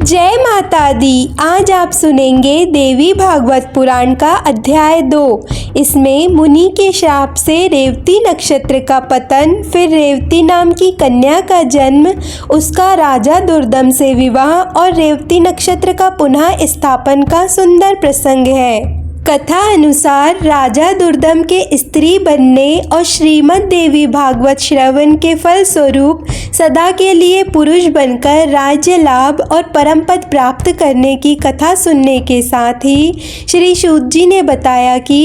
जय माता दी। आज आप सुनेंगे देवी भागवत पुराण का अध्याय 2। इसमें मुनि के श्राप से रेवती नक्षत्र का पतन, फिर रेवती नाम की कन्या का जन्म, उसका राजा दुर्दम से विवाह और रेवती नक्षत्र का पुनः स्थापन का सुंदर प्रसंग है। कथा अनुसार राजा दुर्दम के स्त्री बनने और श्रीमद् देवी भागवत श्रवण के फल स्वरूप सदा के लिए पुरुष बनकर राज्य लाभ और परम पद प्राप्त करने की कथा सुनने के साथ ही श्री सूत जी ने बताया कि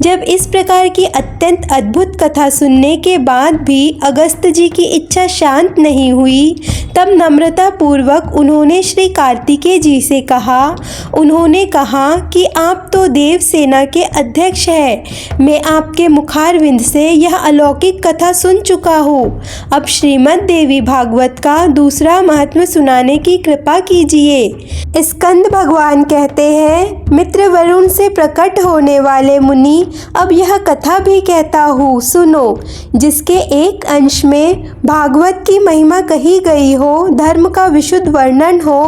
जब इस प्रकार की अत्यंत अद्भुत कथा सुनने के बाद भी अगस्त जी की इच्छा शांत नहीं हुई, तब नम्रता पूर्वक उन्होंने श्री कार्तिकेय जी से कहा। उन्होंने कहा कि आप तो देव सेना के अध्यक्ष हैं। मैं आपके मुखारविंद से यह अलौकिक कथा सुन चुका हूँ। अब श्रीमद् देवी भागवत का दूसरा महात्म्य सुनाने की कृपा कीजिए। स्कंद भगवान कहते हैं, मित्र वरुण से प्रकट होने वाले मुनि, अब यह कथा भी कहता हूँ, सुनो। जिसके एक अंश में भागवत की महिमा कही गई हो, धर्म का विशुद्ध वर्णन हो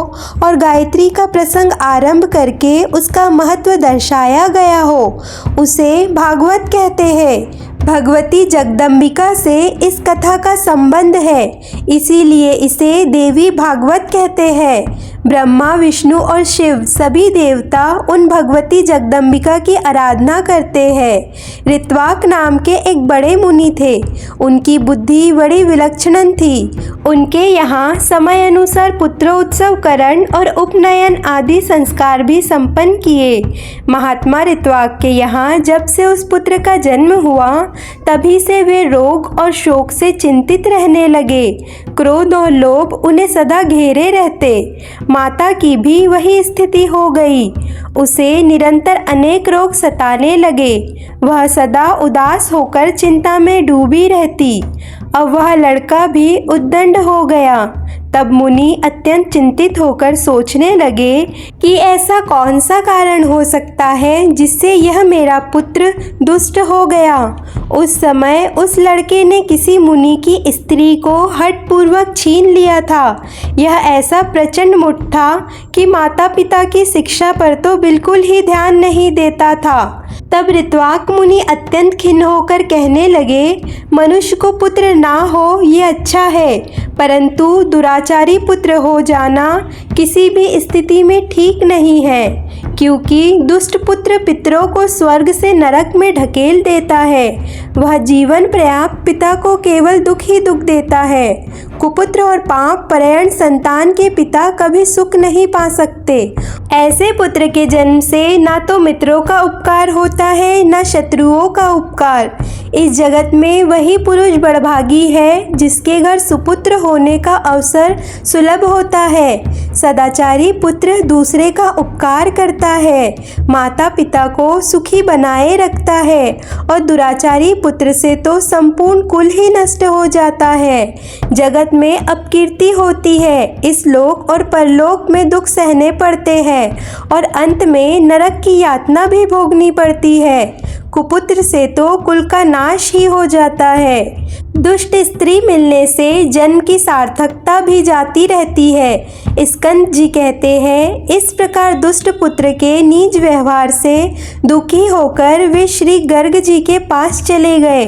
और गायत्री का प्रसंग आरंभ करके उसका महत्व दर्शाया गया हो, उसे भागवत कहते हैं। भगवती जगदम्बिका से इस कथा का संबंध है, इसीलिए इसे देवी भागवत कहते हैं। ब्रह्मा, विष्णु और शिव सभी देवता उन भगवती जगदम्बिका की आराधना करते हैं। ऋत्वाक नाम के एक बड़े मुनि थे। उनकी बुद्धि बड़ी विलक्षण थी। उनके यहाँ समय अनुसार पुत्रोत्सव करण और उपनयन आदि संस्कार भी संपन्न किए। महात्मा ऋत्वाक के यहाँ जब से उस पुत्र का जन्म हुआ, तभी से वे रोग और शोक से चिंतित रहने लगे। क्रोध और लोभ उन्हें सदा घेरे रहते। माता की भी वही स्थिति हो गई। उसे निरंतर अनेक रोग सताने लगे। वह सदा उदास होकर चिंता में डूबी रहती। अब वह लड़का भी उद्दंड हो गया। तब मुनि अत्यंत चिंतित होकर सोचने लगे कि ऐसा कौन सा कारण हो सकता है जिससे यह मेरा पुत्र दुष्ट हो गया। उस समय उस लड़के ने किसी मुनि की स्त्री को हठपूर्वक छीन लिया था। यह ऐसा प्रचंड मुठ था कि माता पिता की शिक्षा पर तो बिल्कुल ही ध्यान नहीं देता था। तब ऋत्वाक मुनि अत्यंत खिन्न होकर कहने लगे, मनुष्य को पुत्र ना हो ये अच्छा है, परंतु दुराचारी पुत्र हो जाना किसी भी स्थिति में ठीक नहीं है, क्योंकि दुष्ट पुत्र पितरों को स्वर्ग से नरक में ढकेल देता है। वह जीवन पर्याप्त पिता को केवल दुख ही दुख देता है। कुपुत्र और पाप परायण संतान के पिता कभी सुख नहीं पा सकते। ऐसे पुत्र के जन्म से ना तो मित्रों का उपकार होता है, ना शत्रुओं का उपकार। इस जगत में वही पुरुष बड़भागी है जिसके घर सुपुत्र होने का अवसर सुलभ होता है। सदाचारी पुत्र दूसरे का उपकार करता है, माता पिता को सुखी बनाए रखता है, और दुराचारी पुत्र से तो संपूर्ण कुल ही नष्ट हो जाता है। जगत में अपकीर्ति होती है। इस लोक और परलोक में दुख सहने पड़ते हैं और अंत में नरक की यातना भी भोगनी पड़ती है। कुपुत्र से तो कुल का नाश ही हो जाता है। दुष्ट स्त्री मिलने से जन्म की सार्थकता भी जाती रहती है। स्कंद जी कहते हैं, इस प्रकार दुष्ट पुत्र के नीच व्यवहार से दुखी होकर वे श्री गर्ग जी के पास चले गए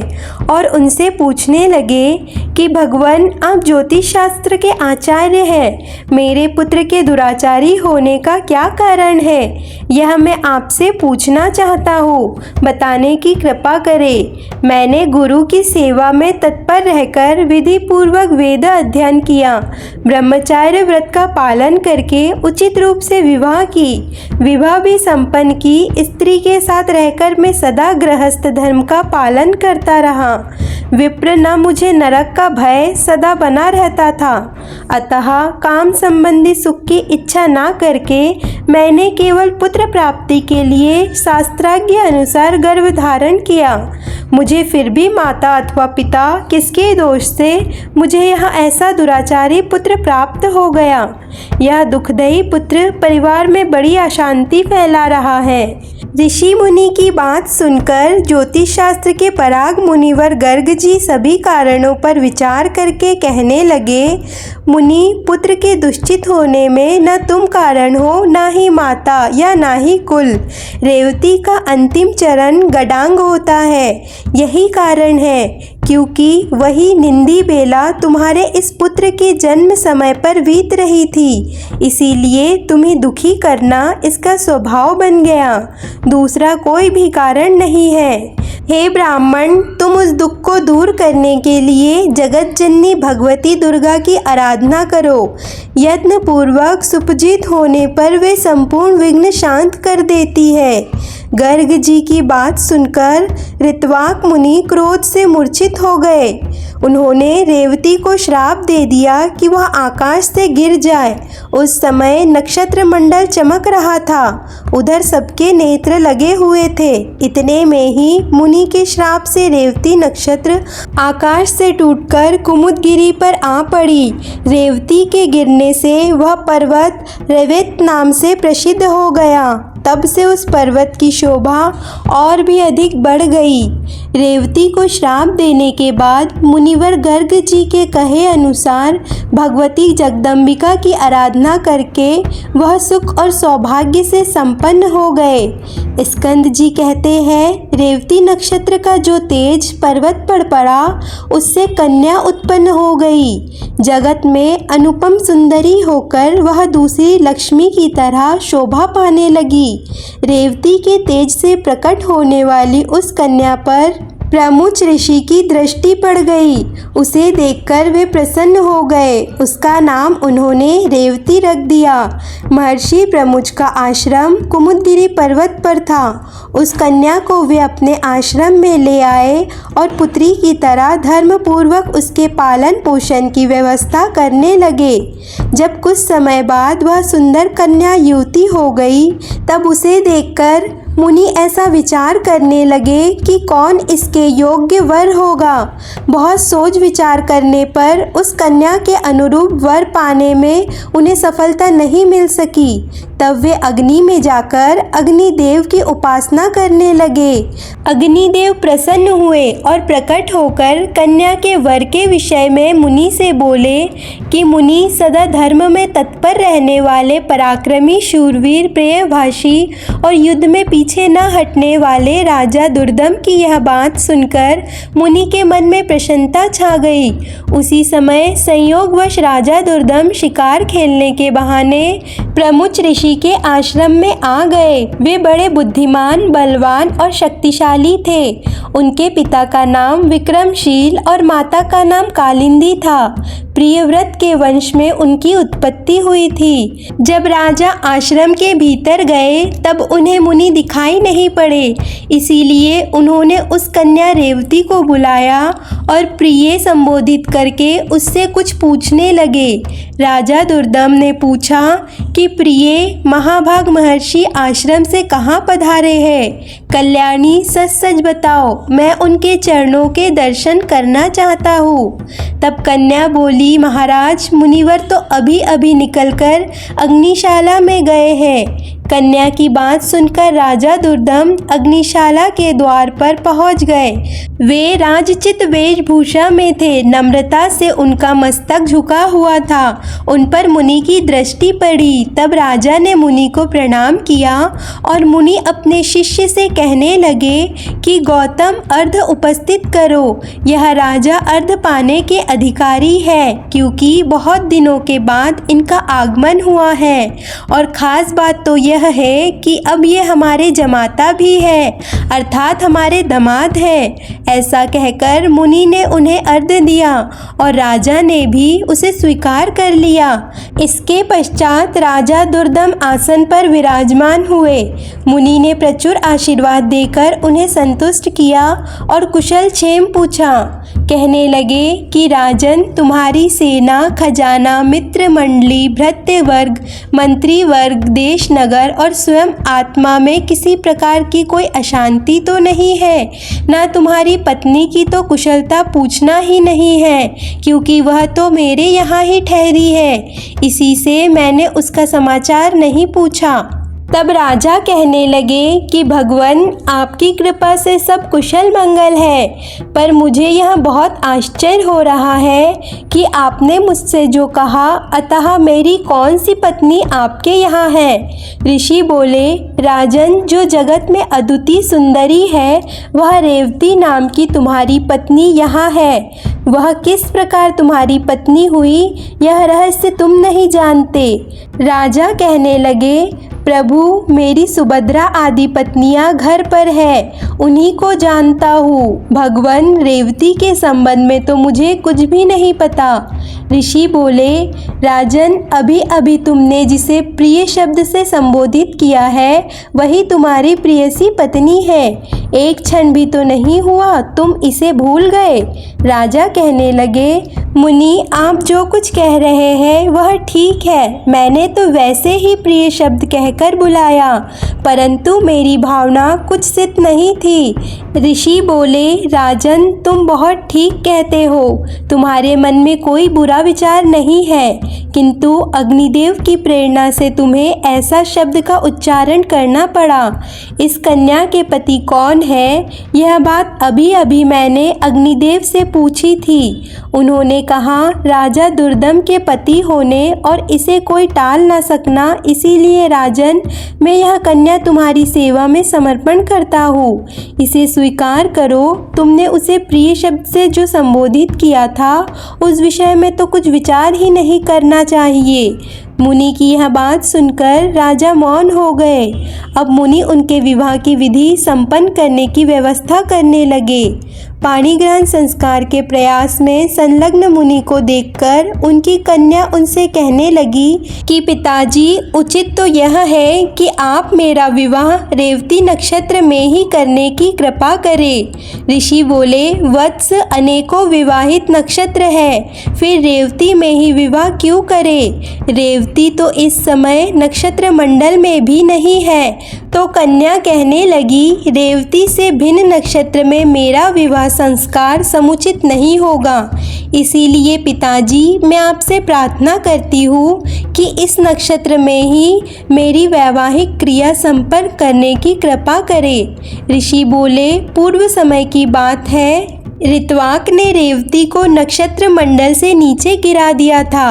और उनसे पूछने लगे कि भगवान, आप ज्योतिष शास्त्र के आचार्य हैं, मेरे पुत्र के दुराचारी होने का क्या कारण है, यह मैं आपसे पूछना चाहता हूँ, बताने की कृपा करें। मैंने गुरु की सेवा में तत्पर रहकर विधि पूर्वक वेद अध्ययन किया, ब्रह्मचार्य व्रत का पालन करके उचित रूप से विवाह की, विवाह भी संपन्न की। स्त्री के साथ रहकर मैं सदा गृहस्थ धर्म का पालन करता रहा। विप्र न मुझे नरक का भय सदा बना रहता था। अतः काम संबंधी सुख की इच्छा ना करके मैंने केवल पुत्र प्राप्ति के लिए शास्त्राज्ञ अनुसार गर्भ धारण किया। मुझे फिर भी माता अथवा पिता किसके दोष से मुझे यहाँ ऐसा दुराचारी पुत्र प्राप्त हो गया। यह दुखदायी पुत्र परिवार में बड़ी अशांति फैला रहा है। ऋषि मुनि की बात सुनकर ज्योतिष शास्त्र के पराग मुनिवर गर्ग जी सभी कारणों पर विचार करके कहने लगे, मुनि, पुत्र के दुष्चित होने में न तुम कारण हो, न ही माता या न ही कुल। रेवती का अंतिम चरण गडांग होता है, यही कारण है, क्योंकि वही निंदी बेला तुम्हारे इस पुत्र के जन्म समय पर बीत रही थी, इसीलिए तुम्हें दुखी करना इसका स्वभाव बन गया, दूसरा कोई भी कारण नहीं है। हे ब्राह्मण, तुम उस दुख को दूर करने के लिए जगत जननी भगवती दुर्गा की आराधना करो। यत्न पूर्वक सुपूजित होने पर वे संपूर्ण विघ्न शांत कर देती है। गर्ग जी की बात सुनकर ऋत्वाक मुनि क्रोध से मूर्छित हो गए। उन्होंने रेवती को श्राप दे दिया कि वह आकाश से गिर जाए। उस समय नक्षत्र मंडल चमक रहा था, उधर सबके नेत्र लगे हुए थे। इतने में ही मुनि के श्राप से रेवती नक्षत्र आकाश से टूटकर कुमुदगिरी पर आ पड़ी। रेवती के गिरने से वह पर्वत रेवत नाम से प्रसिद्ध हो गया। तब से उस पर्वत की शोभा और भी अधिक बढ़ गई। रेवती को श्राप देने के बाद मुनिवर गर्ग जी के कहे अनुसार भगवती जगदम्बिका की आराधना करके वह सुख और सौभाग्य से संपन्न हो गए। स्कंद जी कहते हैं, रेवती नक्षत्र का जो तेज पर्वत पर पड़ा, उससे कन्या उत्पन्न हो गई। जगत में अनुपम सुंदरी होकर वह दूसरी लक्ष्मी की तरह शोभा पाने लगी। रेवती के तेज से प्रकट होने वाली उस कन्या पर प्रमुच ऋषि की दृष्टि पड़ गई। उसे देखकर वे प्रसन्न हो गए। उसका नाम उन्होंने रेवती रख दिया। महर्षि प्रमुच का आश्रम कुमुदगिरी पर्वत पर था। उस कन्या को वे अपने आश्रम में ले आए और पुत्री की तरह धर्मपूर्वक उसके पालन पोषण की व्यवस्था करने लगे। जब कुछ समय बाद वह सुंदर कन्या युवती हो गई, तब उसे देखकर मुनि ऐसा विचार करने लगे कि कौन इसके योग्य वर होगा। बहुत सोच विचार करने पर उस कन्या के अनुरूप वर पाने में उन्हें सफलता नहीं मिल सकी। तब वे अग्नि में जाकर अग्निदेव की उपासना करने लगे। अग्निदेव प्रसन्न हुए और प्रकट होकर कन्या के वर के विषय में मुनि से बोले कि मुनि, सदा धर्म में तत्पर रहने वाले पराक्रमी शूरवीर, प्रियभाषी और युद्ध में पीछे न हटने वाले राजा दुर्दम की यह बात सुनकर मुनि के मन में प्रसन्नता छा गई। उसी समय संयोगवश राजा दुर्दम शिकार खेलने के बहाने प्रमुच ऋषि के आश्रम में आ गए। वे बड़े बुद्धिमान, बलवान और शक्तिशाली थे। उनके पिता का नाम विक्रमशील और माता का नाम कालिंदी था। प्रियव्रत के वंश में उनकी उत्पत्ति हुई थी। जब राजा आश्रम के भीतर गए तब उन्हें मुनि दिखाई नहीं पड़े, इसीलिए उन्होंने उस कन्या रेवती को बुलाया और प्रिय संबोधित करके उससे कुछ पूछने लगे। राजा दुर्दम ने पूछा कि प्रिय, महाभाग महर्षि आश्रम से कहाँ पधारे हैं? कल्याणी, सच सच बताओ, मैं उनके चरणों के दर्शन करना चाहता हूँ। तब कन्या बोली, महाराज, मुनिवर तो अभी अभी निकलकर अग्निशाला में गए हैं। कन्या की बात सुनकर राजा दुर्दम अग्निशाला के द्वार पर पहुंच गए। वे राजचित वेशभूषा में थे। नम्रता से उनका मस्तक झुका हुआ था। उन पर मुनि की दृष्टि पड़ी। तब राजा ने मुनि को प्रणाम किया और मुनि अपने शिष्य से कहने लगे कि गौतम, अर्घ उपस्थित करो। यह राजा अर्घ पाने के अधिकारी है, क्योंकि बहुत दिनों के बाद इनका आगमन हुआ है। और खास बात तो यह है कि अब ये हमारे जमाता भी है, अर्थात हमारे दामाद है। ऐसा कहकर मुनि ने उन्हें अर्घ दिया और राजा ने भी उसे स्वीकार कर लिया। इसके पश्चात राजा दुर्दम आसन पर विराजमान हुए। मुनि ने प्रचुर आशीर्वाद देकर उन्हें संतुष्ट किया और कुशल क्षेम पूछा। कहने लगे कि राजन, तुम्हारी सेना, खजाना, मित्र मंडली, भृत्य वर्ग, मंत्री वर्ग, देश नगर और स्वयं आत्मा में किसी प्रकार की कोई अशांति तो नहीं है। ना तुम्हारी पत्नी की तो कुशलता पूछना ही नहीं है, क्योंकि वह तो मेरे यहाँ ही ठहरी है। इसी से मैंने उसका समाचार नहीं पूछा। तब राजा कहने लगे कि भगवन, आपकी कृपा से सब कुशल मंगल है, पर मुझे यह बहुत आश्चर्य हो रहा है कि आपने मुझसे जो कहा, अतः मेरी कौन सी पत्नी आपके यहाँ है। ऋषि बोले, राजन, जो जगत में अद्वितीय सुंदरी है वह रेवती नाम की तुम्हारी पत्नी यहाँ है। वह किस प्रकार तुम्हारी पत्नी हुई यह रहस्य तुम नहीं जानते। राजा कहने लगे, प्रभु, मेरी सुभद्रा आदि पत्नियां घर पर है, उन्हीं को जानता हूँ। भगवान, रेवती के संबंध में तो मुझे कुछ भी नहीं पता। ऋषि बोले, राजन, अभी अभी तुमने जिसे प्रिय शब्द से संबोधित किया है वही तुम्हारी प्रियसी पत्नी है। एक क्षण भी तो नहीं हुआ तुम इसे भूल गए। राजा कहने लगे, मुनि, आप जो कुछ कह रहे हैं वह ठीक है, मैंने तो वैसे ही प्रिय शब्द कहकर बुलाया, परंतु मेरी भावना कुछ सिद्ध नहीं थी। ऋषि बोले, राजन, तुम बहुत ठीक कहते हो, तुम्हारे मन में कोई बुरा विचार नहीं है, किंतु अग्निदेव की प्रेरणा से तुम्हें ऐसा शब्द का उच्चारण करना पड़ा। इस कन्या के पति कौन है, यह बात अभी अभी मैंने अग्निदेव से पूछी थी। उन्होंने कहा, राजा दुर्दम के पति होने और इसे कोई टाल ना सकना, इसीलिए राजन, मैं यह कन्या तुम्हारी सेवा में समर्पण करता हूँ। इसे स्वीकार करो। तुमने उसे प्रिय शब्द से जो संबोधित किया था उस विषय में तो कुछ विचार ही नहीं करना चाहिए। मुनि की यह बात सुनकर राजा मौन हो गए। अब मुनि उनके विवाह की विधि संपन्न करने की व्यवस्था करने लगे। पाणी ग्रहण संस्कार के प्रयास में संलग्न मुनि को देखकर उनकी कन्या उनसे कहने लगी कि पिताजी, उचित तो यह है कि आप मेरा विवाह रेवती नक्षत्र में ही करने की कृपा करें। ऋषि बोले, वत्स, अनेकों विवाहित नक्षत्र है, फिर रेवती में ही विवाह क्यों करें। रेवती तो इस समय नक्षत्र मंडल में भी नहीं है। तो कन्या कहने लगी, रेवती से भिन्न नक्षत्र में मेरा विवाह संस्कार समुचित नहीं होगा, इसीलिए पिताजी, मैं आपसे प्रार्थना करती हूँ कि इस नक्षत्र में ही मेरी वैवाहिक क्रिया संपन्न करने की कृपा करें। ऋषि बोले, पूर्व समय की बात है, ऋत्वाक ने रेवती को नक्षत्र मंडल से नीचे गिरा दिया था,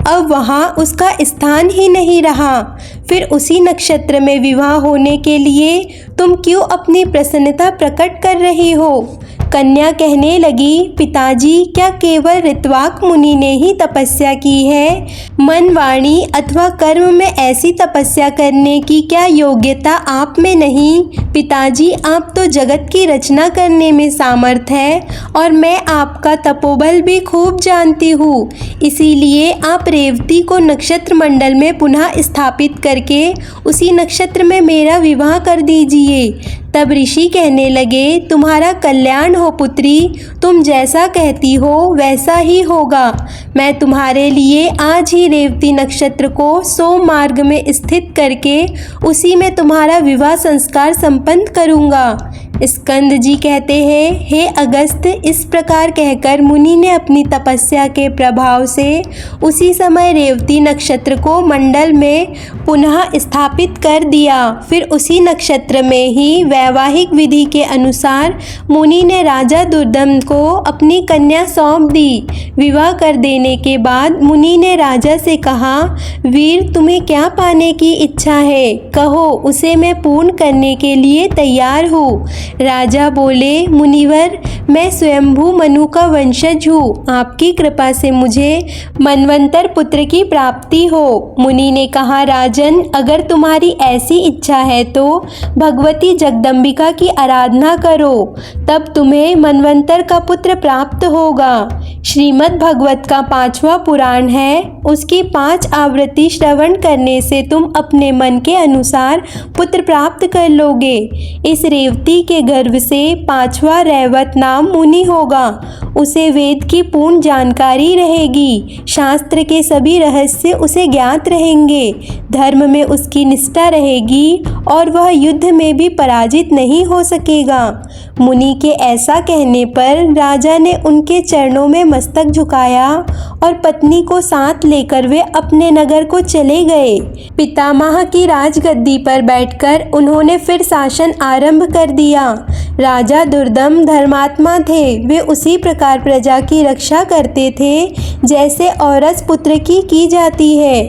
अब वहाँ उसका स्थान ही नहीं रहा। फिर उसी नक्षत्र में विवाह होने के लिए तुम क्यों अपनी प्रसन्नता प्रकट कर रही हो। कन्या कहने लगी, पिताजी, क्या केवल ऋत्वाक मुनि ने ही तपस्या की है। मन, वाणी अथवा कर्म में ऐसी तपस्या करने की क्या योग्यता आप में नहीं। पिताजी, आप तो जगत की रचना करने में सामर्थ है और मैं आपका तपोबल भी खूब जानती हूँ, इसीलिए आप रेवती को नक्षत्र मंडल में पुनः स्थापित करके उसी नक्षत्र में मेरा विवाह कर दीजिए। तब ऋषि कहने लगे, तुम्हारा कल्याण हो पुत्री, तुम जैसा कहती हो वैसा ही होगा। मैं तुम्हारे लिए आज ही रेवती नक्षत्र को सोम मार्ग में स्थित करके उसी में तुम्हारा विवाह संस्कार संपन्न करूँगा। स्कंद जी कहते हैं, हे अगस्त, इस प्रकार कहकर मुनि ने अपनी तपस्या के प्रभाव से उसी समय रेवती नक्षत्र को मंडल में पुनः स्थापित कर दिया। फिर उसी नक्षत्र में ही वैवाहिक विधि के अनुसार मुनि ने राजा दुर्दम को अपनी कन्या सौंप दी। विवाह कर देने के बाद मुनि ने राजा से कहा, वीर, तुम्हें क्या पाने की इच्छा है, कहो, उसे मैं पूर्ण करने के लिए तैयार हूँ। राजा बोले, मुनिवर, मैं स्वयंभू मनु का वंशज हूँ, आपकी कृपा से मुझे मनवंतर पुत्र की प्राप्ति हो। मुनि ने कहा, राजन, अगर तुम्हारी ऐसी इच्छा है तो भगवती जगदम्बिका की आराधना करो, तब तुम्हें मनवंतर का पुत्र प्राप्त होगा। श्रीमद् भागवत का 5वां पुराण है, उसकी 5 आवृत्ति श्रवण करने से तुम अपने मन के अनुसार पुत्र प्राप्त कर लोगे। इस रेवती के गर्भ से 5वां रैवत नाम मुनि होगा। उसे वेद की पूर्ण जानकारी रहेगी, शास्त्र के सभी रहस्य उसे ज्ञात रहेंगे, धर्म में उसकी निष्ठा रहेगी और वह युद्ध में भी पराजित नहीं हो सकेगा। मुनि के ऐसा कहने पर राजा ने उनके चरणों में मस्तक झुकाया और पत्नी को साथ लेकर वे अपने नगर को चले गए। पितामह की राजगद्दी पर बैठकर उन्होंने फिर शासन आरंभ कर दिया। राजा दुर्दम धर्मात्मा थे। वे उसी प्रकार प्रजा की रक्षा करते थे जैसे औरस पुत्र की जाती है।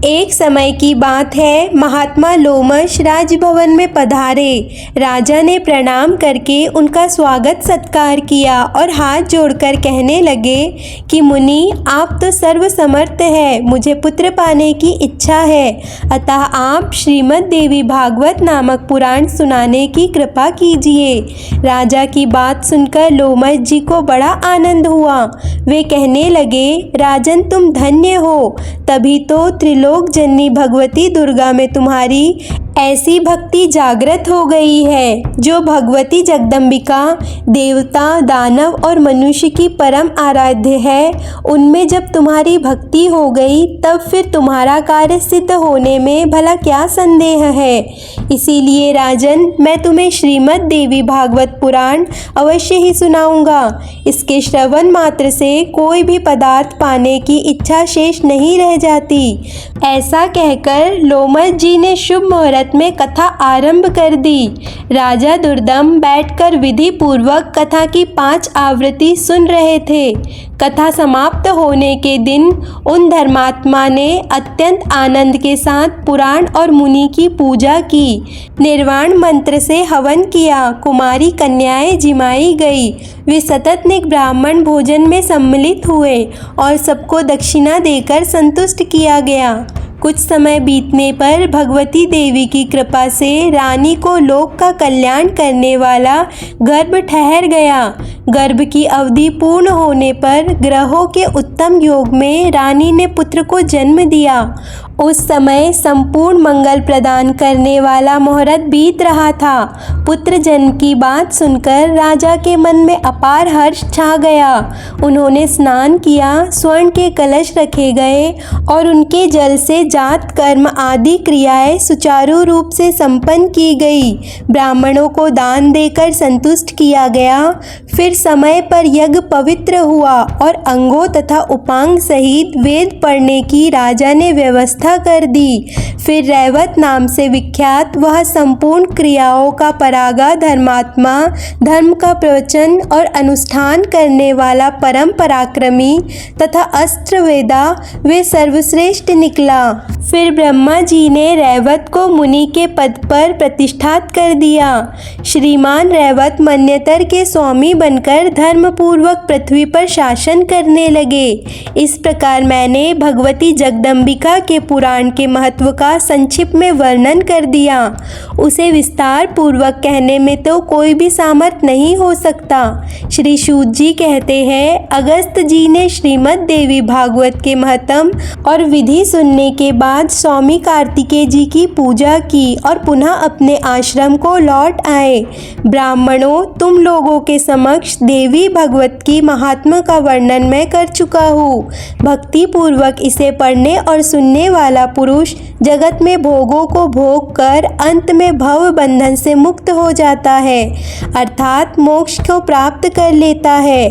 एक समय की बात है, महात्मा लोमश राजभवन में पधारे। राजा ने प्रणाम करके उनका स्वागत सत्कार किया और हाथ जोड़कर कहने लगे कि मुनि, आप तो सर्वसमर्थ हैं, मुझे पुत्र पाने की इच्छा है, अतः आप श्रीमद् देवी भागवत नामक पुराण सुनाने की कृपा कीजिए। राजा की बात सुनकर लोमश जी को बड़ा आनंद हुआ। वे कहने लगे, राजन तुम धन्य हो, तभी तो त्रिलोक जननी भगवती दुर्गा में तुम्हारी ऐसी भक्ति जागृत हो गई है। जो भगवती जगदम्बिका देवता, दानव और मनुष्य की परम आराध्य है, उनमें जब तुम्हारी भक्ति हो गई तब फिर तुम्हारा कार्य सिद्ध होने में भला क्या संदेह है। इसीलिए राजन, मैं तुम्हें श्रीमद् देवी भागवत पुराण अवश्य ही सुनाऊंगा। इसके श्रवण मात्र से कोई भी पदार्थ पाने की इच्छा शेष नहीं रह जाती। ऐसा कहकर लोमश जी ने शुभ मुहूर्त में कथा आरंभ कर दी। राजा दुर्दम बैठकर विधि पूर्वक कथा की 5 आवृत्ति सुन रहे थे। कथा समाप्त होने के दिन उन धर्मात्मा ने अत्यंत आनंद के साथ पुराण और मुनि की पूजा की। निर्वाण मंत्र से हवन किया। कुमारी कन्याएं जिमाई गई। वे सतत ब्राह्मण भोजन में सम्मिलित हुए और सबको दक्षिणा देकर संतुष्ट किया गया। कुछ समय बीतने पर भगवती देवी की कृपा से रानी को लोक का कल्याण करने वाला गर्भ ठहर गया। गर्भ की अवधि पूर्ण होने पर ग्रहों के उत्तम योग में रानी ने पुत्र को जन्म दिया। उस समय संपूर्ण मंगल प्रदान करने वाला मुहूर्त बीत रहा था। पुत्र जन्म की बात सुनकर राजा के मन में अपार हर्ष छा गया। उन्होंने स्नान किया, स्वर्ण के कलश रखे गए और उनके जल से जात कर्म आदि क्रियाएं सुचारू रूप से संपन्न की गई। ब्राह्मणों को दान देकर संतुष्ट किया गया। फिर समय पर यज्ञ पवित्र हुआ और अंगों तथा उपांग सहित वेद पढ़ने की राजा ने व्यवस्था कर दी। फिर रैवत नाम से विख्यात वह संपूर्ण क्रियाओं का परागा धर्मात्मा, धर्म का प्रवचन और अनुष्ठान करने वाला परम पराक्रमी तथा अस्त्रवेदा वे सर्वश्रेष्ठ निकला। फिर ब्रह्मा जी ने रैवत को मुनि के पद पर प्रतिष्ठात कर दिया। श्रीमान रैवत मन्यतर के स्वामी बनकर धर्म पूर्वक पृथ्वी पर शासन करने लगे। इस प्रकार मैंने भगवती जगदम्बिका के पुराण के महत्व का संक्षिप्त में वर्णन कर दिया। उसे विस्तार पूर्वक कहने में तो कोई भी सामर्थ्य नहीं हो सकता। श्री सूत जी कहते हैं, अगस्त जी ने श्रीमद् देवी भागवत के महत्म और विधि सुनने के बाद स्वामी कार्तिकेय जी की पूजा की और पुनः अपने आश्रम को लौट आए। ब्राह्मणों, तुम लोगों के समक्ष देवी भगवत की महात्मा का वर्णन मैं कर चुका हूँ। भक्ति पूर्वक इसे पढ़ने और सुनने वाला पुरुष जगत में भोगों को भोग कर अंत में भव बंधन से मुक्त हो जाता है, अर्थात मोक्ष को प्राप्त कर लेता है।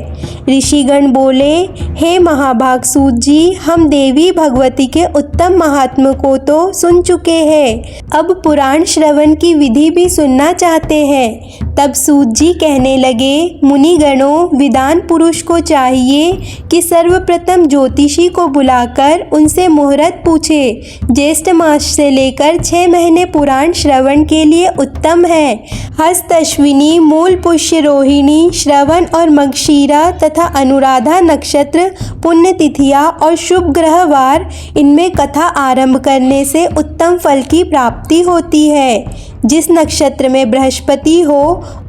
ऋषिगण बोले, हे महाभाग सूत जी, हम देवी भगवती के उत्तम महात्मा को तो सुन चुके हैं, अब पुराण श्रवण की विधि भी सुनना चाहते हैं। तब सूत जी कहने लगे, मुनिगणों, विद्वान पुरुष को चाहिए कि सर्वप्रथम ज्योतिषी को बुलाकर उनसे मुहूर्त पूछे। ज्येष्ठ मास से लेकर 6 महीने पुराण श्रवण के लिए उत्तम है। हस्त अश्विनी, मूल पुष्य रोहिणी, श्रवण और मगशीरा तथा अनुराधा नक्षत्र पुण्य तिथियां और शुभ ग्रहवार, इनमें कथा आरंभ करने से उत्तम फल की प्राप्ति होती है। जिस नक्षत्र में बृहस्पति हो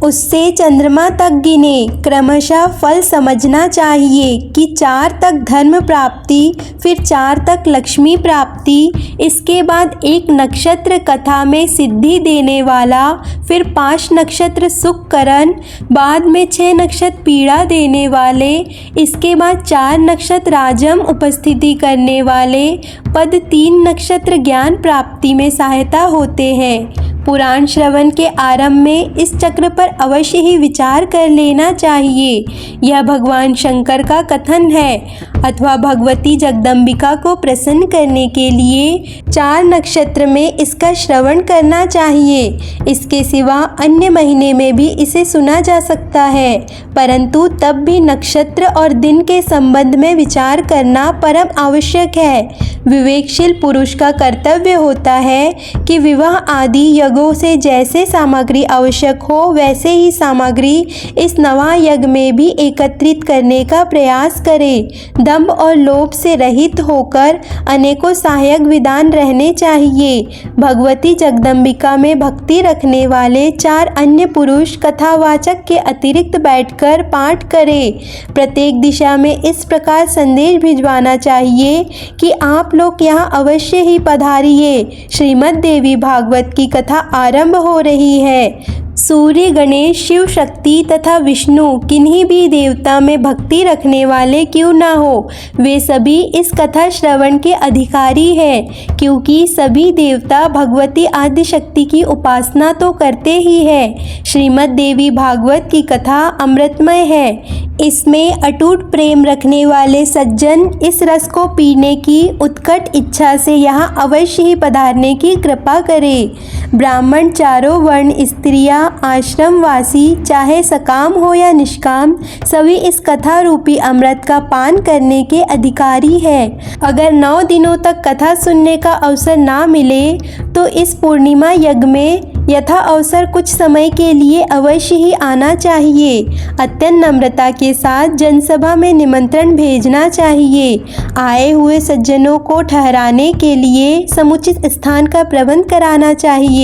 उससे चंद्रमा तक गिने। क्रमशः फल समझना चाहिए कि 4 तक धर्म प्राप्ति, फिर 4 तक लक्ष्मी प्राप्ति, इसके बाद 1 नक्षत्र कथा में सिद्धि देने वाला, फिर 5 नक्षत्र सुखकरण, बाद में 6 नक्षत्र पीड़ा देने वाले, इसके बाद 4 नक्षत्र राजम उपस्थिति करने वाले, पद 3 नक्षत्र ज्ञान प्राप्ति में सहायता होते हैं। पुराण श्रवण के आरंभ में इस चक्र पर अवश्य ही विचार कर लेना चाहिए। यह भगवान शंकर का कथन है अथवा भगवती जगदम्बिका को प्रसन्न करने के लिए 4 नक्षत्र में इसका श्रवण करना चाहिए। इसके सिवा अन्य महीने में भी इसे सुना जा सकता है, परंतु तब भी नक्षत्र और दिन के संबंध में विचार करना परम आवश्यक है। विवेकशील पुरुष का कर्तव्य होता है कि विवाह आदि यज्ञों से जैसे सामग्री आवश्यक हो वैसे ही सामग्री इस नवा यज्ञ में भी एकत्रित करने का प्रयास करे। दंभ और लोभ से रहित होकर अनेकों सहायक विधान रहने चाहिए। भगवती जगदम्बिका में भक्ति रखने वाले 4 अन्य पुरुष कथावाचक के अतिरिक्त बैठकर पाठ करें। प्रत्येक दिशा में इस प्रकार संदेश भिजवाना चाहिए कि आप लोग यहाँ अवश्य ही पधारिए। श्रीमद् देवी भागवत की कथा आरंभ हो रही है। सूर्य, गणेश, शिव शक्ति तथा विष्णु किन्हीं भी देवता में भक्ति रखने वाले क्यों ना हो, वे सभी इस कथा श्रवण के अधिकारी हैं, क्योंकि सभी देवता भगवती आदि शक्ति की उपासना तो करते ही हैं। श्रीमद् देवी भागवत की कथा अमृतमय है। इसमें अटूट प्रेम रखने वाले सज्जन इस रस को पीने की उत्कट इच्छा से यहाँ अवश्य ही पधारने की कृपा करें। ब्राह्मण, चारों वर्ण, स्त्रियाँ, आश्रमवासी, चाहे सकाम हो या निष्काम, सभी इस कथा रूपी अमृत का पान करने के अधिकारी हैं। अगर 9 दिनों तक कथा सुनने का अवसर ना मिले तो इस पूर्णिमा यज्ञ में यथा अवसर कुछ समय के लिए अवश्य ही आना चाहिए। अत्यंत नम्रता के साथ जनसभा में निमंत्रण भेजना चाहिए। आए हुए सज्जनों को ठहराने के लिए समुचित स्थान का प्रबंध कराना चाहिए।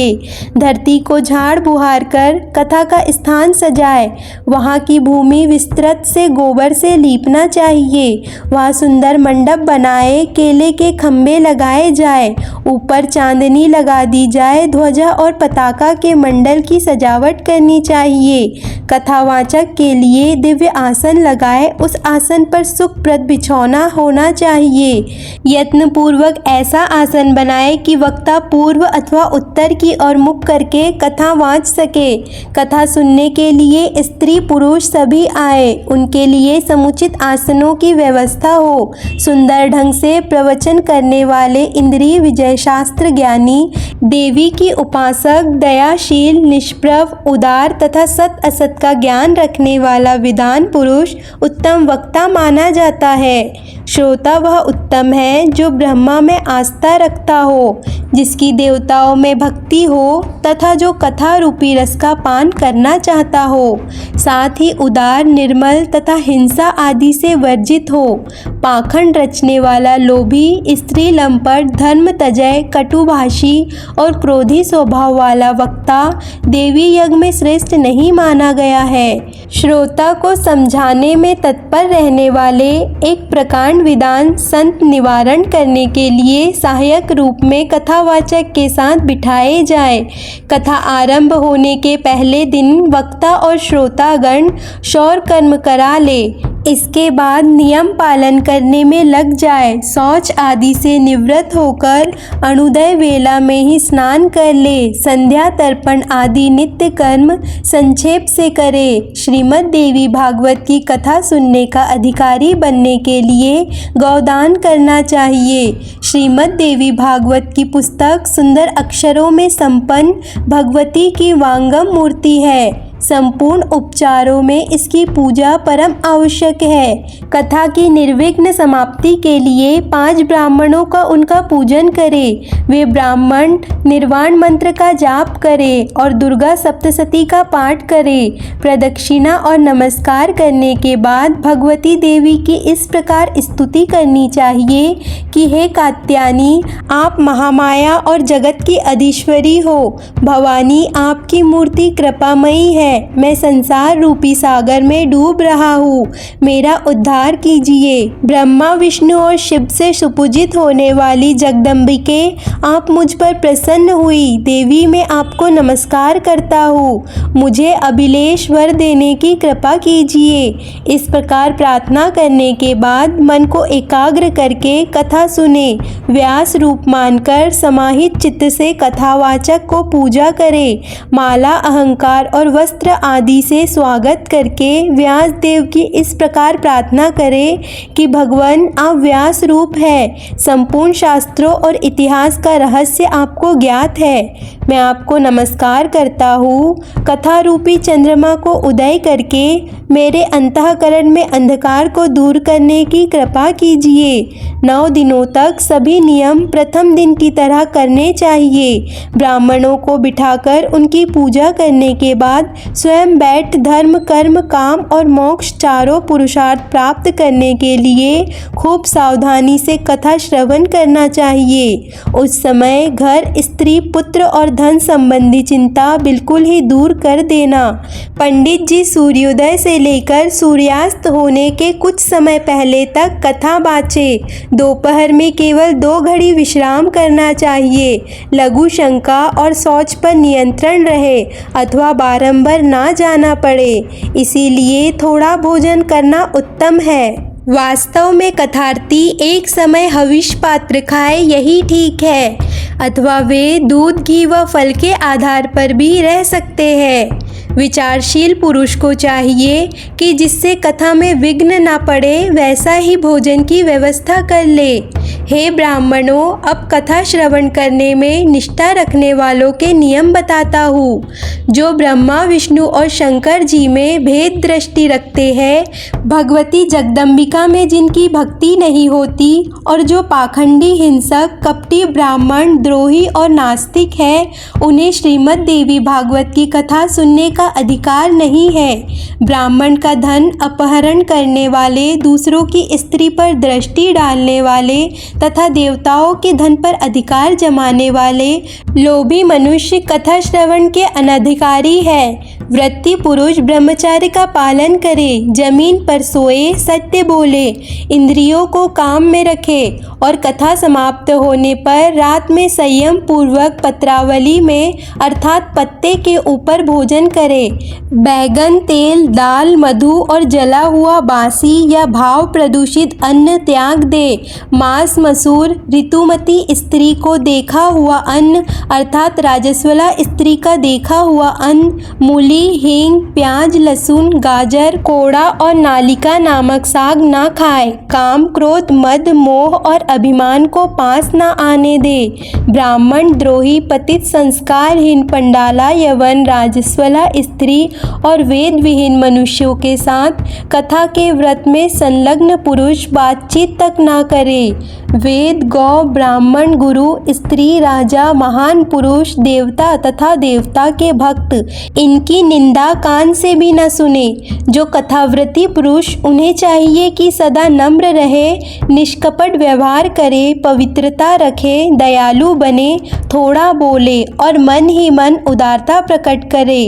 धरती को झाड़ बुहार कर कथा का स्थान सजाए। वहाँ की भूमि विस्तृत से गोबर से लीपना चाहिए। वहाँ सुंदर मंडप बनाए, केले के खम्भे लगाए जाए, ऊपर चांदनी लगा दी जाए, ध्वजा और पताका के मंडल की सजावट करनी चाहिए। कथावाचक के लिए दिव्य आसन लगाए, उस आसन पर सुखप्रद बिछौना होना चाहिए। यत्न पूर्वक ऐसा आसन बनाए कि वक्ता पूर्व अथवा उत्तर की ओर मुख करके कथा वाँच सके। कथा सुनने के लिए स्त्री पुरुष सभी आए, उनके लिए समुचित आसनों की व्यवस्था हो। सुंदर ढंग से प्रवचन करने वाले इंद्रिय विजय शास्त्र ज्ञानी, देवी की उपासक, दयाशील, निष्प्रभ, उदार तथा सत असत का ज्ञान रखने वाला विद्वान पुरुष उत्तम वक्ता माना जाता है। श्रोता वह उत्तम है जो ब्रह्मा में आस्था रखता हो, जिसकी देवताओं में भक्ति हो तथा जो कथा रूपी रस का पान करना चाहता हो, साथ ही उदार, निर्मल तथा हिंसा आदि से वर्जित हो। पाखंड रचने वाला लोभी, स्त्री लंपट, धर्म तजय, कटुभाषी और क्रोधी स्वभाव वाला वक्ता देवी यज्ञ में श्रेष्ठ नहीं माना गया है। श्रोता को समझाने में तत्पर रहने वाले एक प्रकांड विधान संत निवारण करने के लिए सहायक रूप में कथावाचक के साथ बिठाए जाए। कथा आरंभ होने के पहले दिन वक्ता और श्रोतागण शौर कर्म करा ले। इसके बाद नियम पालन करने में लग जाए। शौच आदि से निवृत्त होकर अरुणोदय वेला में ही स्नान कर ले। संध्या तर्पण आदि नित्य कर्म संक्षेप से करे। श्रीमद् देवी भागवत की कथा सुनने का अधिकारी बनने के लिए गौदान करना चाहिए। श्रीमद् देवी भागवत की पुस्तक सुंदर अक्षरों में संपन्न भगवती की वांगम मूर्ति है। संपूर्ण उपचारों में इसकी पूजा परम आवश्यक है। कथा की निर्विघ्न समाप्ति के लिए 5 ब्राह्मणों का उनका पूजन करें। वे ब्राह्मण निर्वाण मंत्र का जाप करें और दुर्गा सप्तशती का पाठ करें। प्रदक्षिणा और नमस्कार करने के बाद भगवती देवी की इस प्रकार स्तुति करनी चाहिए कि हे कात्यायनी, आप महामाया और जगत की अधीश्वरी हो। भवानी, आपकी मूर्ति कृपामयी है। है। मैं संसार रूपी सागर में डूब रहा हूँ, मेरा उद्धार कीजिए। ब्रह्मा विष्णु और शिव से सुपूजित होने वाली जगदम्बिके, आप मुझ पर प्रसन्न हुई। देवी मैं आपको नमस्कार करता हूँ, मुझे अभिलेष वर देने की कृपा कीजिए। इस प्रकार प्रार्थना करने के बाद मन को एकाग्र करके कथा सुने। व्यास रूप मानकर समाहित चित्त से कथावाचक को पूजा करें। माला, अहंकार और वस्त्र आदि से स्वागत करके व्यास देव की इस प्रकार प्रार्थना करें कि भगवान आप व्यास रूप है, संपूर्ण शास्त्रों और इतिहास का रहस्य आपको ज्ञात है। मैं आपको नमस्कार करता हूँ। कथा रूपी चंद्रमा को उदय करके मेरे अंतःकरण में अंधकार को दूर करने की कृपा कीजिए। 9 दिनों तक सभी नियम प्रथम दिन की तरह करने चाहिए। ब्राह्मणों को बिठाकर उनकी पूजा करने के बाद स्वयं बैठ धर्म, कर्म, काम और मोक्ष चारों पुरुषार्थ प्राप्त करने के लिए खूब सावधानी से कथा श्रवण करना चाहिए। उस समय घर, स्त्री, पुत्र और धन संबंधी चिंता बिल्कुल ही दूर कर देना। पंडित जी सूर्योदय से लेकर सूर्यास्त होने के कुछ समय पहले तक कथा बाँचे। दोपहर में केवल 2 घड़ी विश्राम करना चाहिए। लघु शंका और शौच पर नियंत्रण रहे अथवा बारंबार ना जाना पड़े, इसीलिए थोड़ा भोजन करना उत्तम है। वास्तव में कथार्थी एक समय हविष पात्र खाए यही ठीक है, अथवा वे दूध, घी व फल के आधार पर भी रह सकते हैं। विचारशील पुरुष को चाहिए कि जिससे कथा में विघ्न ना पड़े वैसा ही भोजन की व्यवस्था कर ले। हे ब्राह्मणों, अब कथा श्रवण करने में निष्ठा रखने वालों के नियम बताता हूँ। जो ब्रह्मा, विष्णु और शंकर जी में भेद दृष्टि रखते हैं, भगवती जगदम्बिका में जिनकी भक्ति नहीं होती और जो पाखंडी, हिंसक, कपटी, ब्राह्मण, द्रोही और नास्तिक है, उन्हें श्रीमद् देवी भागवत की कथा सुनने का अधिकार नहीं है। ब्राह्मण का धन अपहरण करने वाले, दूसरों की स्त्री पर दृष्टि डालने वाले तथा देवताओं के धन पर अधिकार जमाने वाले लोभी मनुष्य कथा श्रवण के अनधिकारी है। व्रती पुरुष ब्रह्मचर्य का पालन करे, जमीन पर सोए, सत्य बोले, इंद्रियों को काम में रखे और कथा समाप्त होने पर रात में संयम पूर्वक पत्रावली में अर्थात पत्ते के ऊपर भोजन करे। बैगन, तेल, दाल, मधु और जला हुआ बासी या भाव प्रदूषित अन्न त्याग दे। मांस, मसूर, ऋतुमती स्त्री को देखा हुआ अन्न अर्थात राजस्वला स्त्री का देखा हुआ अन्न, मूली, हींग, प्याज, लहसुन, गाजर, कोड़ा और नालिका नामक साग ना खाए। काम, क्रोध, मद, मोह और अभिमान को पास ना आने दे। ब्राह्मण, द्रोही, पतित, संस्कारहीन, पंडाला, यवन, राजस्वला स्त्री और वेद विहीन मनुष्यों के साथ कथा के व्रत में संलग्न पुरुष बातचीत तक ना करे। वेद, गौ, ब्राह्मण, गुरु, स्त्री, राजा, महान पुरुष, देवता तथा देवता के भक्त इनकी निंदा कान से भी न सुने। जो कथाव्रती पुरुष, उन्हें चाहिए कि सदा नम्र रहे, निष्कपट व्यवहार करे, पवित्रता रखे, दयालु बने, थोड़ा बोले और मन ही मन उदारता प्रकट करे।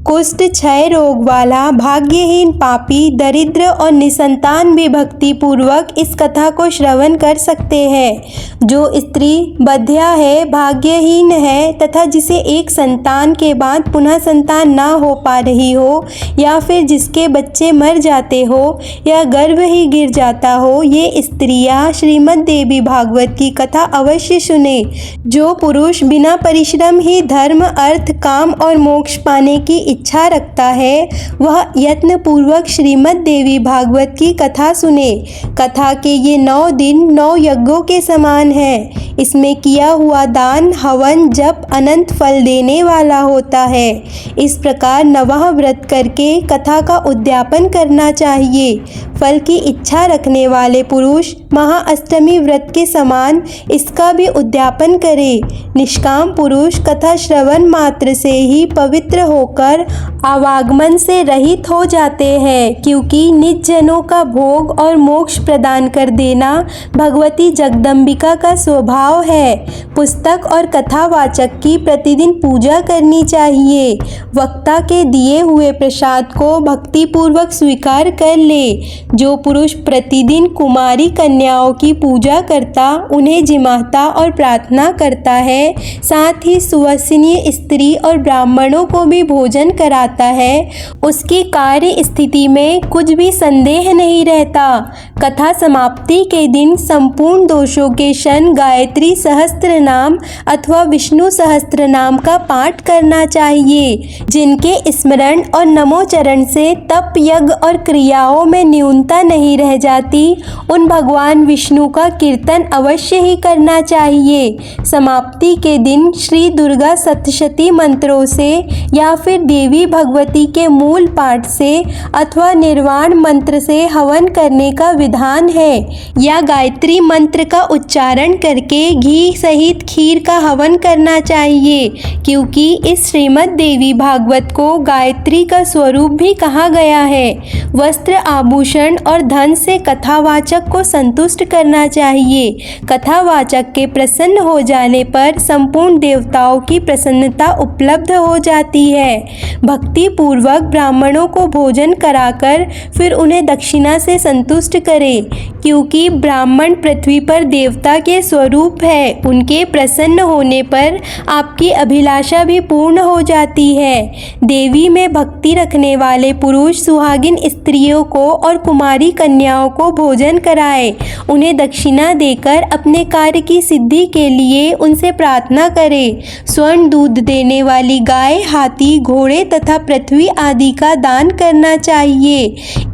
कुष्ठ, क्षय रोग वाला, भाग्यहीन, पापी, दरिद्र और निसंतान भी भक्ति पूर्वक इस कथा को श्रवण कर सकते हैं। जो स्त्री बधिया है, भाग्यहीन है तथा जिसे एक संतान के बाद पुनः संतान ना हो पा रही हो, या फिर जिसके बच्चे मर जाते हो या गर्भ ही गिर जाता हो, ये स्त्रियां श्रीमद् देवी भागवत की कथा अवश्य सुने। जो पुरुष बिना परिश्रम ही धर्म, अर्थ, काम और मोक्ष पाने की इच्छा रखता है, वह यत्न पूर्वक श्रीमद् देवी भागवत की कथा सुने। कथा के ये 9 दिन 9 यज्ञों के समान है। इसमें किया हुआ दान, हवन, जप अनंत फल देने वाला होता है। इस प्रकार नवह व्रत करके कथा का उद्यापन करना चाहिए। फल की इच्छा रखने वाले पुरुष महाअष्टमी व्रत के समान इसका भी उद्यापन करे। निष्काम पुरुष कथा श्रवण मात्र से ही पवित्र होकर आवागमन से रहित हो जाते हैं, क्योंकि निज जनों का भोग और मोक्ष प्रदान कर देना भगवती जगदम्बिका का स्वभाव है। पुस्तक और कथावाचक की प्रतिदिन पूजा करनी चाहिए। वक्ता के दिए हुए प्रसाद को भक्तिपूर्वक स्वीकार कर ले। जो पुरुष प्रतिदिन कुमारी कन्याओं की पूजा करता, उन्हें जिमाता और प्रार्थना करता है, साथ ही सुवासिनी स्त्री और ब्राह्मणों को भी भोजन कराता है, उसकी कार्य स्थिति में कुछ भी संदेह नहीं रहता। कथा समाप्ति के दिन संपूर्ण दोषों के क्षण गायत्री सहस्त्र नाम अथवा विष्णु सहस्त्र नाम का पाठ करना चाहिए। जिनके स्मरण और नमोचरण से तप, यज्ञ और क्रियाओं में न्यूनता नहीं रह जाती, उन भगवान विष्णु का कीर्तन अवश्य ही करना चाहिए। समाप्ति के दिन श्री दुर्गा सप्तशती मंत्रों से या फिर देवी भगवती के मूल पाठ से अथवा निर्वाण मंत्र से हवन करने का विधान है, या गायत्री मंत्र का उच्चारण करके घी सहित खीर का हवन करना चाहिए, क्योंकि इस श्रीमद् देवी भागवत को गायत्री का स्वरूप भी कहा गया है। वस्त्र, आभूषण और धन से कथावाचक को संतुष्ट करना चाहिए। कथावाचक के प्रसन्न हो जाने पर संपूर्ण देवताओं की प्रसन्नता उपलब्ध हो जाती है। भक्ति पूर्वक ब्राह्मणों को भोजन कराकर फिर उन्हें दक्षिणा से संतुष्ट करें, क्योंकि ब्राह्मण पृथ्वी पर देवता के स्वरूप है। उनके प्रसन्न होने पर आपकी अभिलाषा भी पूर्ण हो जाती है। देवी में भक्ति रखने वाले पुरुष सुहागिन स्त्रियों को और कुमारी कन्याओं को भोजन कराए, उन्हें दक्षिणा देकर अपने कार्य की सिद्धि के लिए उनसे प्रार्थना करे। स्वर्ण दूध देने वाली गाय, हाथी, घोड़े तथा पृथ्वी आदि का दान करना चाहिए।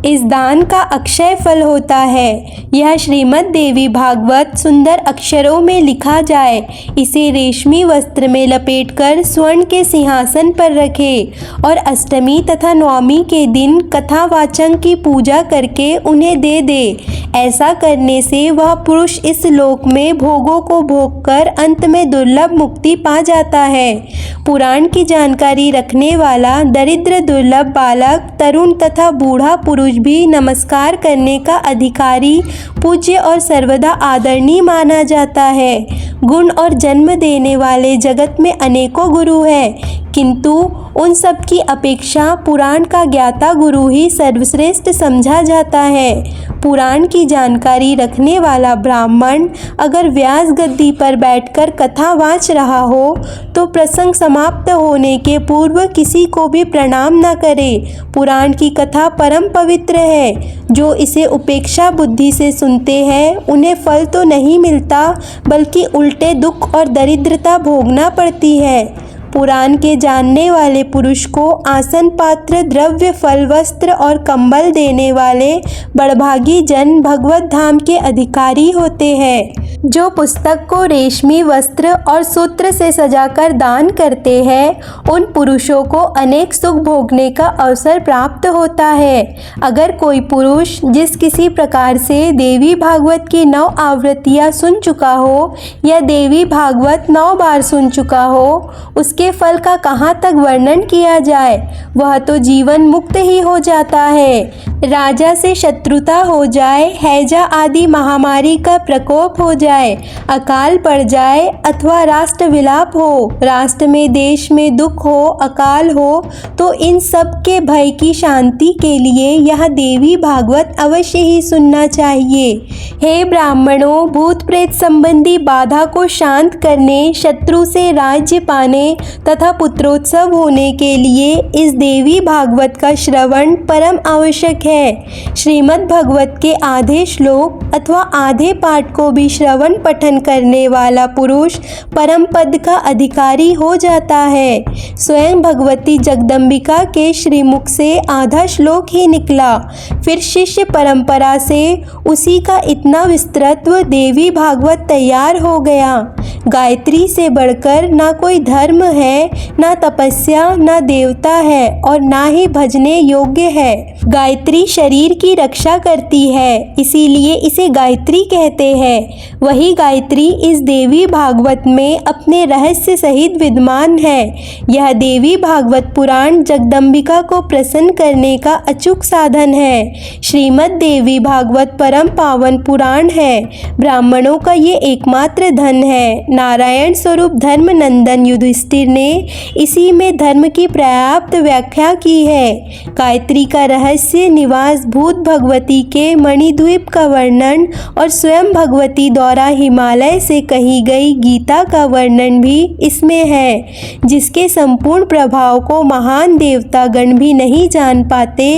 इस दान का अक्षय फल होता है। यह श्रीमद् देवी भागवत सुंदर अक्षरों में लिखा जाए। इसे रेशमी वस्त्र में लपेटकर स्वर्ण के सिंहासन पर रखे और अष्टमी तथा नवमी के दिन कथावाचन की पूजा करके उन्हें दे दे। ऐसा करने से वह पुरुष इस लोक में भोगों को भोगकर अंत में दुर्लभ मुक्ति पा जाता है। पुराण की जानकारी रखने वाला दरिद्र, दुर्लभ बालक, तरुण तथा बूढ़ा पुरुष भी नमस्कार करने का अधिकारी, पूज्य और सर्वदा आदरणीय माना जाता है। गुण और जन्म देने वाले जगत में अनेकों गुरु हैं, किंतु उन सब की अपेक्षा पुराण का ज्ञाता गुरु ही सर्वश्रेष्ठ समझा जाता है। पुराण की जानकारी रखने वाला ब्राह्मण अगर व्यास गद्दी पर बैठकर कथा वाच रहा हो तो प्रसंग समाप्त होने के पूर्व किसी को भी प्रणाम न करे। पुराण की कथा परम पवित्र है। जो इसे उपेक्षा बुद्धि से सुनते हैं उन्हें फल तो नहीं मिलता, बल्कि उल्टे दुख और दरिद्रता भोगना पड़ती है। पुराण के जानने वाले पुरुष को आसन, पात्र, द्रव्य, फल, वस्त्र और कंबल देने वाले बड़भागी जन भगवत धाम के अधिकारी होते हैं। जो पुस्तक को रेशमी वस्त्र और सूत्र से सजाकर दान करते हैं, उन पुरुषों को अनेक सुख भोगने का अवसर प्राप्त होता है। अगर कोई पुरुष जिस किसी प्रकार से देवी भागवत की 9 आवृत्तियाँ सुन चुका हो या देवी भागवत 9 बार सुन चुका हो, उसके फल का कहाँ तक वर्णन किया जाए। वह तो जीवन मुक्त ही हो जाता है। राजा से शत्रुता हो जाए, हैजा आदि महामारी का प्रकोप हो जाए, अकाल पड़ जाए अथवा राष्ट्र विलाप हो, राष्ट्र में देश में दुख हो, अकाल हो, तो इन सब के भय की शांति के लिए यह देवी भागवत अवश्य ही सुनना चाहिए। हे ब्राह्मणों, भूत प्रेत संबंधी बाधा को शांत करने, शत्रु से राज्य पाने तथा पुत्रोत्सव होने के लिए इस देवी भागवत का श्रवण परम आवश्यक है। श्रीमद् भागवत के आधे श्लोक अथवा आधे पाठ को भी श्रवण पठन करने वाला पुरुष परम पद का अधिकारी हो जाता है। स्वयं भगवती जगदम्बिका के श्रीमुख से आधा श्लोक ही निकला, फिर शिष्य परंपरा से उसी का इतना विस्तृत देवी भागवत तैयार हो गया। गायत्री से बढ़कर ना कोई धर्म है, ना तपस्या, ना देवता है और ना ही भजने योग्य है। गायत्री शरीर की रक्षा करती है, इसीलिए इसे गायत्री कहते हैं। वही गायत्री इस देवी भागवत में अपने रहस्य सहित विद्यमान है। यह देवी भागवत पुराण जगदम्बिका को प्रसन्न करने का अचूक साधन है। श्रीमद् देवी भागवत परम पावन पुराण है। ब्राह्मणों का ये एकमात्र धन है। नारायण स्वरूप धर्मनंदन युधिष्ठिर ने इसी में धर्म की पर्याप्त व्याख्या की है। गायत्री का रहस्य निवास भूत भगवती के मणिद्वीप का वर्णन और स्वयं भगवती द्वारा हिमालय से कही गई गीता का वर्णन भी इसमें है, जिसके संपूर्ण प्रभाव को महान देवतागण भी नहीं जान पाते।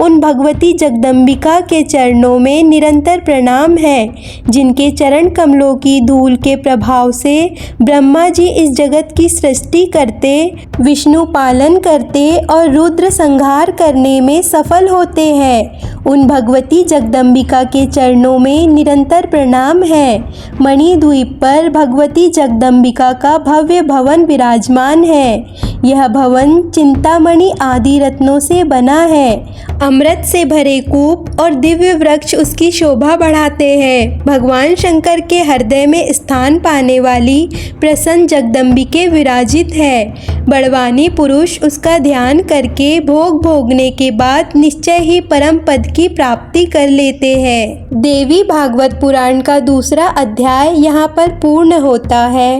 उन भगवती जगदम्बिका के चरणों में निरंतर प्रणाम है, जिनके चरण कमलों की धूल के प्रभाव से ब्रह्मा जी इस जगत की सृष्टि करते, विष्णु पालन करते और रुद्र संहार करने में सफल होते हैं। उन भगवती जगदम्बिका के चरणों में निरंतर प्रणाम है। मणिद्वीप पर भगवती जगदम्बिका का भव्य भवन विराजमान है। यह भवन चिंतामणि आदि रत्नों से बना है। अमृत से भरे कूप और दिव्य वृक्ष उसकी शोभा बढ़ाते हैं। भगवान शंकर के हृदय में स्थान पाने वाली प्रसन्न जगदम्बिके विराजित है। बड़वानी पुरुष उसका ध्यान करके भोग भोगने के बाद निश्चय ही परम पद की प्राप्ति कर लेते हैं। देवी भागवत पुराण का दूसरा अध्याय यहाँ पर पूर्ण होता है।